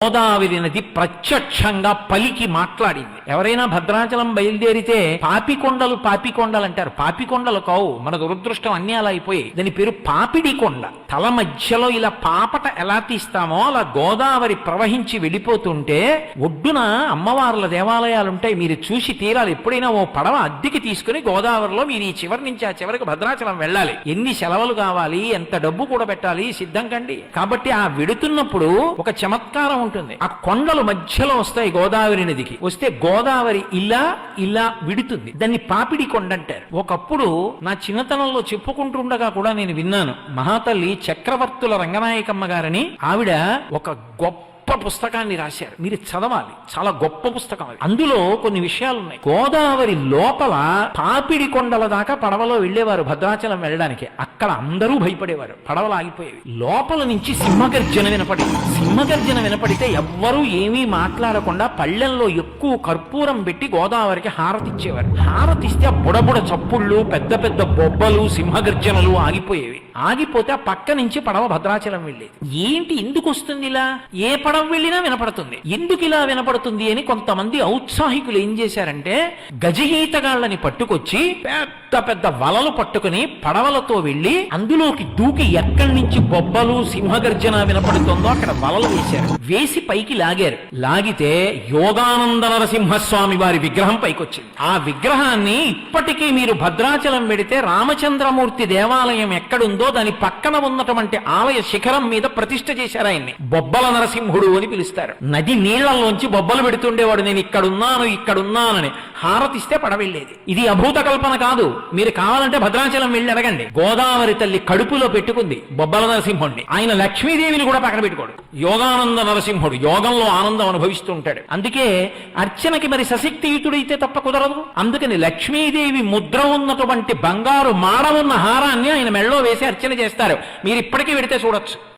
గోదావరి నది ప్రత్యక్షంగా పలికి మాట్లాడింది. ఎవరైనా భద్రాచలం బయలుదేరితే పాపికొండలు అంటారు. పాపికొండలు కావు, మన దురదృష్టం అన్నీ అలా అయిపోయి. దాని పేరు పాపిడి కొండ. తల మధ్యలో ఇలా పాపట ఎలా తీస్తామో అలా గోదావరి ప్రవహించి వెళ్ళిపోతుంటే ఒడ్డున అమ్మవార్ల దేవాలయాలుంటాయి. మీరు చూసి తీరాలి. ఎప్పుడైనా ఓ పడవ అద్దెకి తీసుకుని గోదావరిలో మీరు ఈ చివరి నుంచి ఆ చివరికి భద్రాచలం వెళ్ళాలి. ఎన్ని సెలవులు కావాలి, ఎంత డబ్బు కూడా పెట్టాలి, సిద్ధం కండి. కాబట్టి ఆ వెడుతున్నప్పుడు ఒక చమత్కారం ఉంటుంది. ఆ కొండలు మధ్యలో వస్తాయి గోదావరి నదికి. వస్తే గోదావరి ఇలా ఇలా విడుతుంది. దాన్ని పాపిడి కొండ అంటారు. ఒకప్పుడు నా చిన్నతనంలో చెప్పుకుంటుండగా కూడా నేను విన్నాను. మహాతల్లి చక్రవర్తుల రంగనాయకమ్మ గారని ఆవిడ ఒక గొప్ప పుస్తకాన్ని రాశారు. మీరు చదవాలి, చాలా గొప్ప పుస్తకం అది. అందులో కొన్ని విషయాలు ఉన్నాయి. గోదావరి లోపల పాపిడి కొండల దాకా పడవలో వెళ్లేవారు భద్రాచలం వెళ్ళడానికి. అక్కడ అందరూ భయపడేవారు, పడవలు ఆగిపోయేవి. లోపల నుంచి సింహగర్జన వినపడితే ఎవ్వరూ ఏమీ మాట్లాడకుండా పళ్ళెంలో ఎక్కువ కర్పూరం పెట్టి గోదావరికి హారతిచ్చేవారు. హారతిస్తే ఆ బుడబుడ చప్పుళ్ళు, పెద్ద పెద్ద బొబ్బలు, సింహగర్జనలు ఆగిపోయేవి. ఆగిపోతే ఆ పక్క నుంచి పడవ భద్రాచలం వెళ్ళేది. ఏంటి ఎందుకు వస్తుంది ఇలా? ఏ పడవ వెళ్ళినా వినపడుతుంది. ఎందుకు ఇలా వినపడుతుంది అని కొంతమంది ఔత్సాహికులు ఏం చేశారంటే గజగీతగాళ్ళని పట్టుకొచ్చి పెద్ద పెద్ద వలలు పట్టుకుని పడవలతో వెళ్లి అందులోకి దూకి ఎక్కడి నుంచి బొబ్బలు, సింహగర్జన వినపడుతుందో అక్కడ వలలు వేశారు. వేసి పైకి లాగారు. లాగితే యోగానంద నరసింహస్వామి వారి విగ్రహం పైకొచ్చింది. ఆ విగ్రహాన్ని ఇప్పటికీ మీరు భద్రాచలం వెడితే రామచంద్రమూర్తి దేవాలయం ఎక్కడుందో దాని పక్కన ఉన్నటువంటి ఆలయ శిఖరం మీద ప్రతిష్ఠ చేశారు. ఆయన్ని బొబ్బల నరసింహుడు అని పిలుస్తారు. నది నీళ్లలోంచి బొబ్బలు పెడుతుండేవాడు. నేను ఇక్కడున్నానని హారతిస్తే పడవెళ్ళేది. ఇది అభూత కల్పన కాదు. మీరు కావాలంటే భద్రాచలం వెళ్ళి అడగండి. గోదావరి తల్లి కడుపులో పెట్టుకుంది బొబ్బల నరసింహుడిని. ఆయన లక్ష్మీదేవిని కూడా పక్కన పెట్టుకోడు. యోగానంద నరసింహుడు యోగంలో ఆనందం అనుభవిస్తూ ఉంటాడు. అందుకే అర్చనకి మరి సశక్తియుతుడైతే తప్ప కుదరదు. అందుకని లక్ష్మీదేవి ముద్ర ఉన్నటువంటి బంగారు మాడ ఉన్న హారాన్ని ఆయన మెళ్ళో వేసి అర్చన చేస్తారు. మీరు ఇప్పటికీ వెడితే చూడొచ్చు.